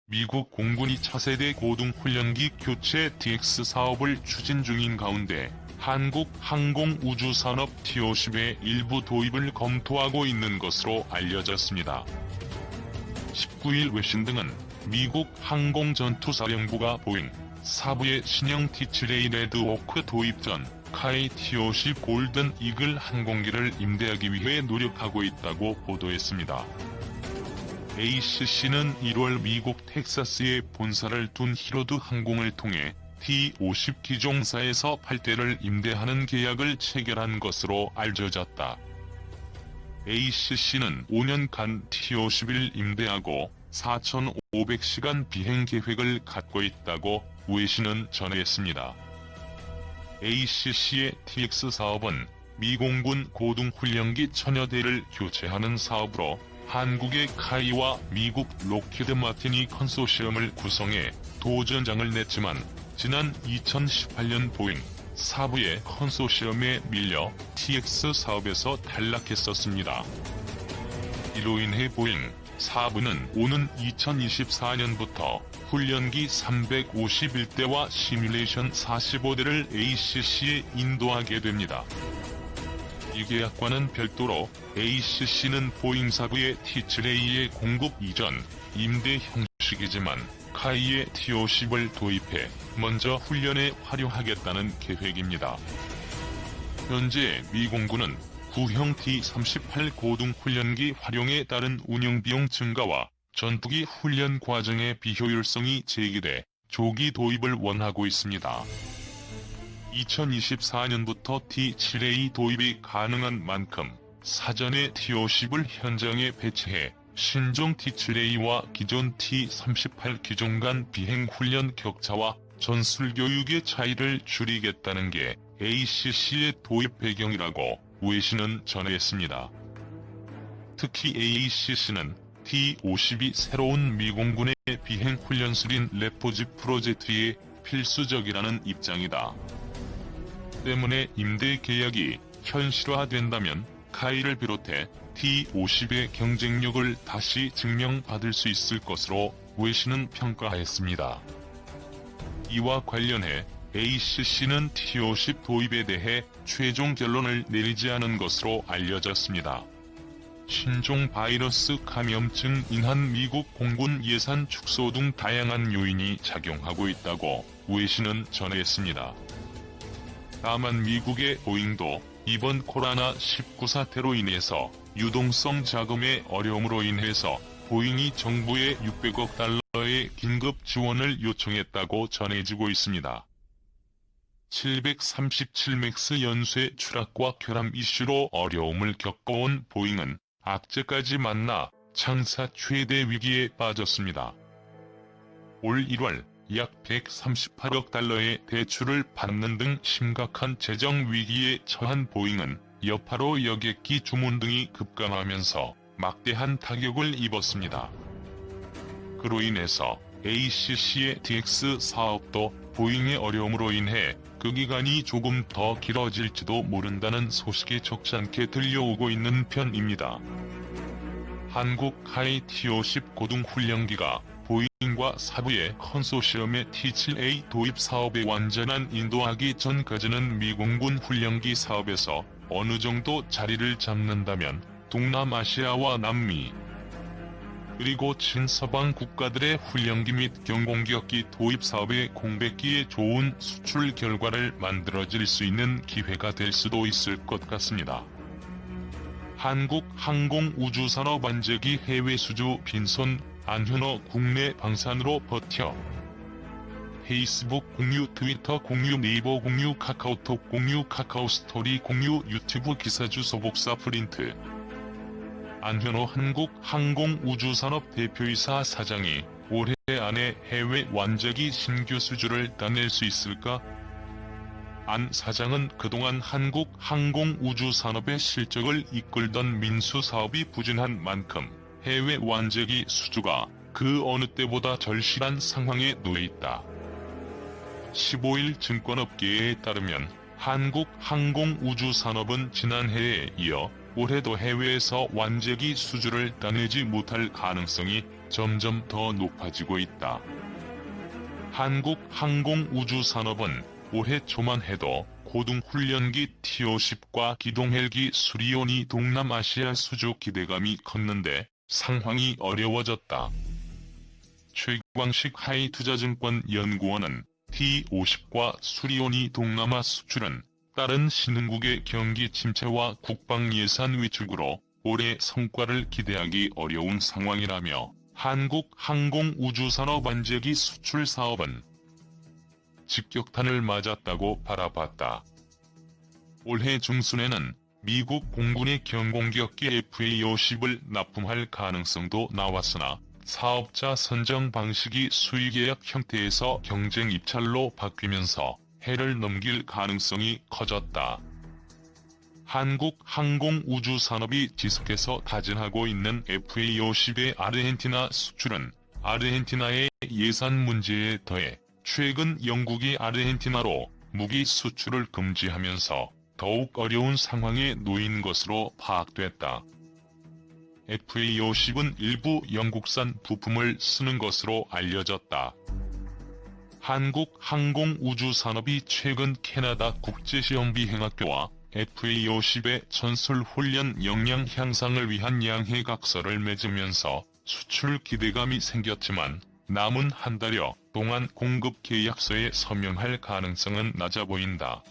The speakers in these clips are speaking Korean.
미국 공군이 차세대 고등훈련기 교체 DX 사업을 추진 중인 가운데 한국항공우주산업 T-50의 일부 도입을 검토하고 있는 것으로 알려졌습니다. 19일 외신 등은 미국 항공전투사령부가 보잉 사부의 신형 T-7A 레드호크 도입 전 카이 T-50 골든 이글 항공기를 임대하기 위해 노력하고 있다고 보도했습니다. ACC는 1월 미국 텍사스에 본사를 둔 히로드 항공을 통해 T-50 기종사에서 8대를 임대하는 계약을 체결한 것으로 알려졌다. ACC는 5년간 T-50을 임대하고 4,500시간 비행 계획을 갖고 있다고 외신은 전했습니다. ACC의 TX 사업은 미공군 고등훈련기 1000여 대를 교체하는 사업으로 한국의 카이와 미국 록히드 마틴이 컨소시엄을 구성해 도전장을 냈지만 지난 2018년 보잉 사부의 컨소시엄에 밀려 TX 사업에서 탈락했었습니다. 이로 인해 보잉 사부는 오는 2024년부터 훈련기 351대와 시뮬레이션 45대를 ACC에 인도하게 됩니다. 이 계약과는 별도로 ACC는 보잉 사부의 T-7A의 공급 이전 임대 형식이지만 카이의 T-50을 도입해 먼저 훈련에 활용하겠다는 계획입니다. 현재 미공군은 구형 T-38 고등훈련기 활용에 따른 운영비용 증가와 전투기 훈련 과정의 비효율성이 제기돼 조기 도입을 원하고 있습니다. 2024년부터 T-7A 도입이 가능한 만큼 사전에 T-50을 현장에 배치해 신종 T-7A와 기존 T-38 기종 간 비행 훈련 격차와 전술 교육의 차이를 줄이겠다는 게 ACC의 도입 배경이라고 외신은 전했습니다. 특히 ACC는 T-50이 새로운 미공군의 비행 훈련술인 레포지 프로젝트에 필수적이라는 입장이다. 때문에 임대 계약이 현실화된다면 카이를 비롯해 T-50의 경쟁력을 다시 증명받을 수 있을 것으로 외신은 평가했습니다. 이와 관련해 ACC는 T-50 도입에 대해 최종 결론을 내리지 않은 것으로 알려졌습니다. 신종 바이러스 감염증 인한 미국 공군 예산 축소 등 다양한 요인이 작용하고 있다고 외신은 전했습니다. 다만 미국의 보잉도 이번 코로나19 사태로 인해서 유동성 자금의 어려움으로 인해서 보잉이 정부에 600억 달러의 긴급 지원을 요청했다고 전해지고 있습니다. 737맥스 연쇄 추락과 결함 이슈로 어려움을 겪어온 보잉은 악재까지 만나 창사 최대 위기에 빠졌습니다. 올 1월 약 138억 달러의 대출을 받는 등 심각한 재정 위기에 처한 보잉은 여파로 여객기 주문 등이 급감하면서 막대한 타격을 입었습니다. 그로 인해서 ACC의 DX 사업도 보잉의 어려움으로 인해 그 기간이 조금 더 길어질지도 모른다는 소식이 적잖게 들려오고 있는 편입니다. 한국 카이 T-50 고등훈련기가 보잉과 사부의 컨소시엄의 T-7A 도입 사업에 완전한 인도하기 전까지는 미공군 훈련기 사업에서 어느 정도 자리를 잡는다면 동남아시아와 남미 그리고 친서방 국가들의 훈련기 및 경공격기 도입 사업의 공백기에 좋은 수출 결과를 만들어질 수 있는 기회가 될 수도 있을 것 같습니다. 한국항공우주산업 안재기 해외 수주 빈손 안현호 국내 방산으로 버텨. 페이스북 공유, 트위터 공유, 네이버 공유, 카카오톡 공유, 카카오스토리 공유, 유튜브 기사 주소 복사 프린트. 안현호 한국항공우주산업 대표이사 사장이 올해 안에 해외 완제기 신규 수주를 따낼 수 있을까? 안 사장은 그동안 한국항공우주산업의 실적을 이끌던 민수사업이 부진한 만큼 해외 완제기 수주가 그 어느 때보다 절실한 상황에 놓여 있다. 15일 증권업계에 따르면 한국항공우주산업은 지난해에 이어 올해도 해외에서 완제기 수주를 따내지 못할 가능성이 점점 더 높아지고 있다. 한국항공우주산업은 올해 초만 해도 고등훈련기 T-50과 기동헬기 수리온이 동남아시아 수주 기대감이 컸는데 상황이 어려워졌다. 최광식 하이투자증권 연구원은 T-50과 수리온이 동남아 수출은 다른 신흥국의 경기 침체와 국방 예산 위축으로 올해 성과를 기대하기 어려운 상황이라며 한국항공우주산업 완제기 수출 사업은 직격탄을 맞았다고 바라봤다. 올해 중순에는 미국 공군의 경공격기 FA-50을 납품할 가능성도 나왔으나 사업자 선정 방식이 수의계약 형태에서 경쟁 입찰로 바뀌면서 해를 넘길 가능성이 커졌다. 한국항공우주산업이 지속해서 타진하고 있는 FA-50의 아르헨티나 수출은 아르헨티나의 예산 문제에 더해 최근 영국이 아르헨티나로 무기 수출을 금지하면서 더욱 어려운 상황에 놓인 것으로 파악됐다. FA-50은 일부 영국산 부품을 쓰는 것으로 알려졌다. 한국항공우주산업이 최근 캐나다 국제시험비행학교와 FA-50의 전술훈련 역량 향상을 위한 양해각서를 맺으면서 수출 기대감이 생겼지만 남은 한 달여 동안 공급 계약서에 서명할 가능성은 낮아 보인다.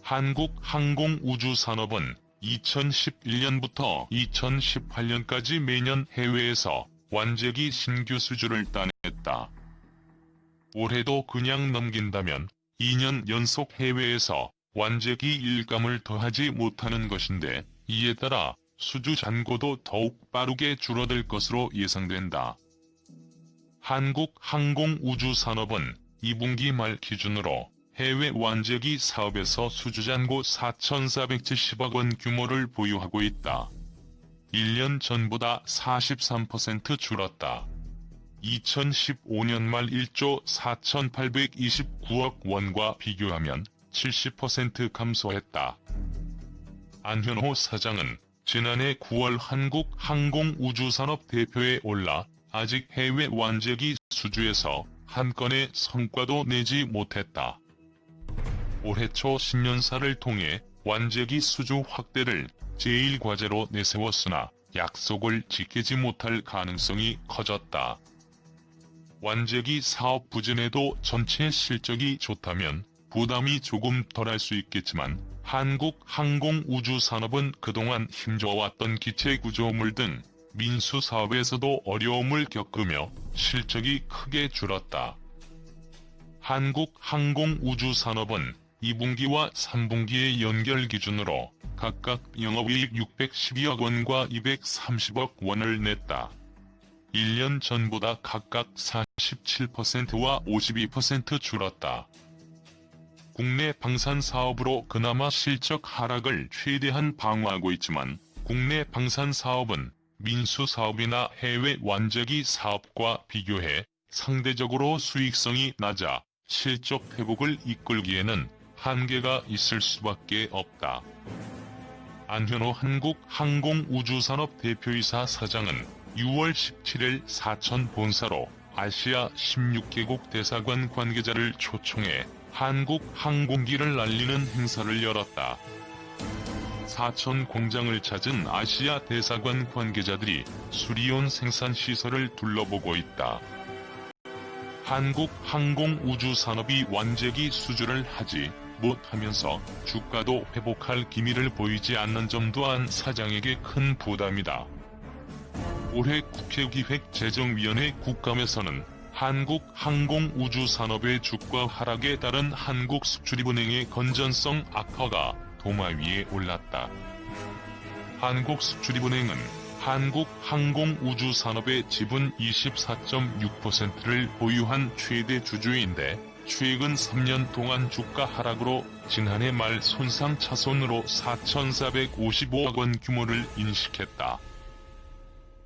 한국항공우주산업은 2011년부터 2018년까지 매년 해외에서 완제기 신규 수주를 따냈다. 올해도 그냥 넘긴다면 2년 연속 해외에서 완제기 일감을 더하지 못하는 것인데 이에 따라 수주 잔고도 더욱 빠르게 줄어들 것으로 예상된다. 한국항공우주산업은 2분기 말 기준으로 해외 완제기 사업에서 수주 잔고 4,470억 원 규모를 보유하고 있다. 1년 전보다 43% 줄었다. 2015년 말 1조 4,829억 원과 비교하면 70% 감소했다. 안현호 사장은 지난해 9월 한국항공우주산업 대표에 올라 아직 해외 완제기 수주에서 한 건의 성과도 내지 못했다. 올해 초 신년사를 통해 완제기 수주 확대를 제1과제로 내세웠으나 약속을 지키지 못할 가능성이 커졌다. 완제기 사업 부진에도 전체 실적이 좋다면 부담이 조금 덜할 수 있겠지만 한국항공우주산업은 그동안 힘줘왔던 기체구조물 등 민수 사업에서도 어려움을 겪으며 실적이 크게 줄었다. 한국항공우주산업은 2분기와 3분기의 연결 기준으로 각각 영업이익 612억 원과 230억 원을 냈다. 1년 전보다 각각 47%와 52% 줄었다. 국내 방산 사업으로 그나마 실적 하락을 최대한 방어하고 있지만 국내 방산 사업은 민수 사업이나 해외 완제기 사업과 비교해 상대적으로 수익성이 낮아 실적 회복을 이끌기에는 한계가 있을 수밖에 없다. 안현호 한국항공우주산업 대표이사 사장은 6월 17일 사천 본사로 아시아 16개국 대사관 관계자를 초청해 한국항공기를 날리는 행사를 열었다. 사천 공장을 찾은 아시아 대사관 관계자들이 수리온 생산시설을 둘러보고 있다. 한국항공우주산업이 완제기 수주를 하지 못하면서 주가도 회복할 기미를 보이지 않는 점 또한 사장에게 큰 부담이다. 올해 국회기획재정위원회 국감에서는 한국항공우주산업의 주가 하락에 따른 한국수출입은행의 건전성 악화가 도마 위에 올랐다. 한국수출입은행은 한국항공우주산업의 지분 24.6%를 보유한 최대 주주인데 최근 3년 동안 주가 하락으로 지난해 말 손상차손으로 4,455억 원 규모를 인식했다.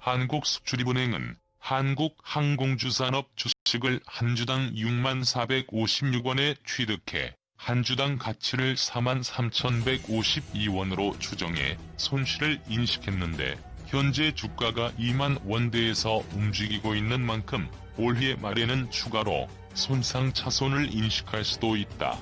한국수출입은행은 한국항공주산업 주식을 한 주당 6456원에 취득해 한 주당 가치를 43,152원으로 추정해 손실을 인식했는데 현재 주가가 2만 원대에서 움직이고 있는 만큼 올해 말에는 추가로 손상 차손을 인식할 수도 있다.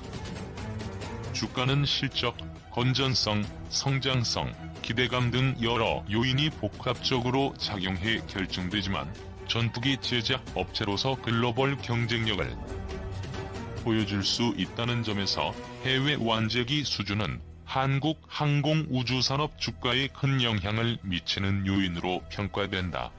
주가는 실적, 건전성, 성장성, 기대감 등 여러 요인이 복합적으로 작용해 결정되지만 전투기 제작 업체로서 글로벌 경쟁력을 보여줄 수 있다는 점에서 해외 완제기 수주는 한국 항공우주산업 주가에 큰 영향을 미치는 요인으로 평가된다.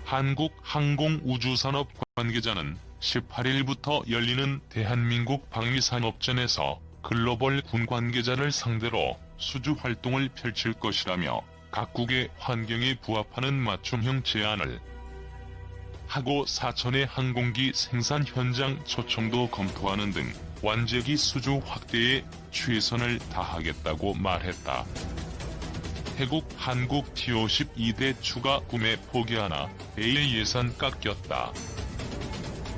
한국 항공우주산업 관계자는 18일부터 열리는 대한민국 방위산업전에서 글로벌 군 관계자를 상대로 수주 활동을 펼칠 것이라며 각국의 환경에 부합하는 맞춤형 제안을 하고 사천의 항공기 생산 현장 초청도 검토하는 등 완제기 수주 확대에 최선을 다하겠다고 말했다. 태국 한국 T-52대 추가 구매 포기하나 A의 예산 깎였다.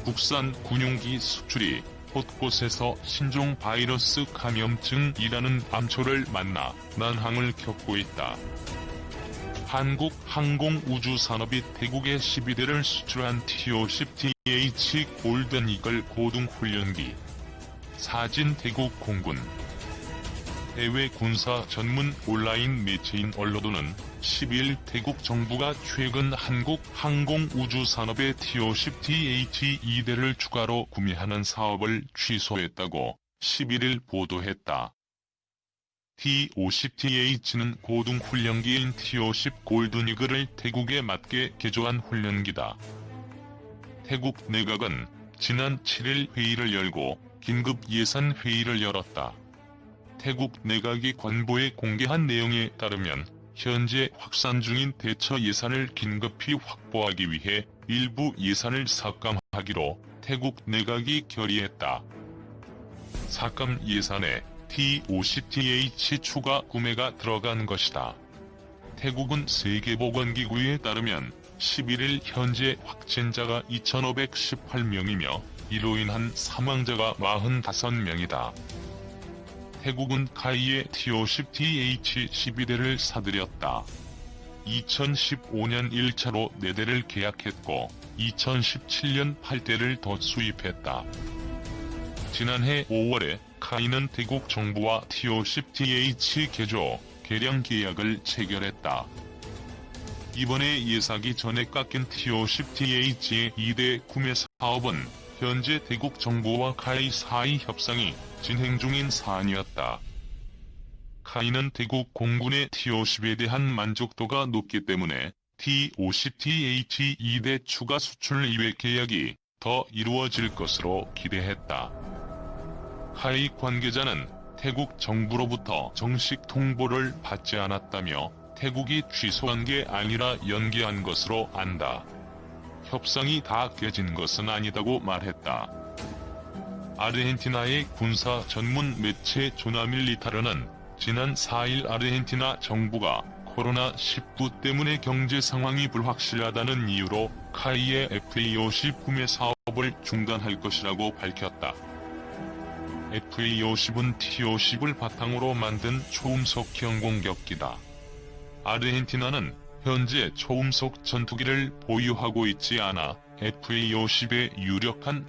국산 군용기 수출이 곳곳에서 신종 바이러스 감염증이라는 암초를 만나 난항을 겪고 있다. 한국 항공우주산업이 태국에 12대를 수출한 T-50TH 골든이글 고등훈련기 사진 태국 공군 해외 군사 전문 온라인 매체인 언로도는 10일 태국 정부가 최근 한국 항공우주산업의 T-50TH2대를 추가로 구매하는 사업을 취소했다고 11일 보도했다. T-50TH는 고등훈련기인 T-50 골든이글을 태국에 맞게 개조한 훈련기다. 태국 내각은 지난 7일 회의를 열고 긴급 예산 회의를 열었다. 태국 내각이 관보에 공개한 내용에 따르면 현재 확산 중인 대처 예산을 긴급히 확보하기 위해 일부 예산을 삭감하기로 태국 내각이 결의했다. 삭감 예산에 T-50TH 추가 구매가 들어간 것이다. 태국은 세계보건기구에 따르면 11일 현재 확진자가 2,518명이며 이로 인한 사망자가 45명이다. 태국은 카이의 T-50TH12대를 사들였다. 2015년 1차로 4대를 계약했고 2017년 8대를 더 수입했다. 지난해 5월에 카이는 태국 정부와 T-50TH 개조, 개량 계약을 체결했다. 이번에 예사기 전에 깎인 T-50TH의 2대 구매 사업은 현재 태국 정부와 카이 사이 협상이 진행 중인 사안이었다. 카이는 태국 공군의 T-50에 대한 만족도가 높기 때문에 T-50TH 2대 추가 수출 이외 계약이 더 이루어질 것으로 기대했다. 카이 관계자는 태국 정부로부터 정식 통보를 받지 않았다며 태국이 취소한 게 아니라 연기한 것으로 안다. 협상이 다 깨진 것은 아니다고 말했다. 아르헨티나의 군사 전문 매체 조나밀리타르는 지난 4일 아르헨티나 정부가 코로나19 때문에 경제 상황이 불확실하다는 이유로 카이의 FA-50 구매 사업을 중단할 것이라고 밝혔다. FA-50은 T-50을 바탕으로 만든 초음속형 공격기다. 아르헨티나는 현재 초음속 전투기를 보유하고 있지 않아 FA-50의 유력한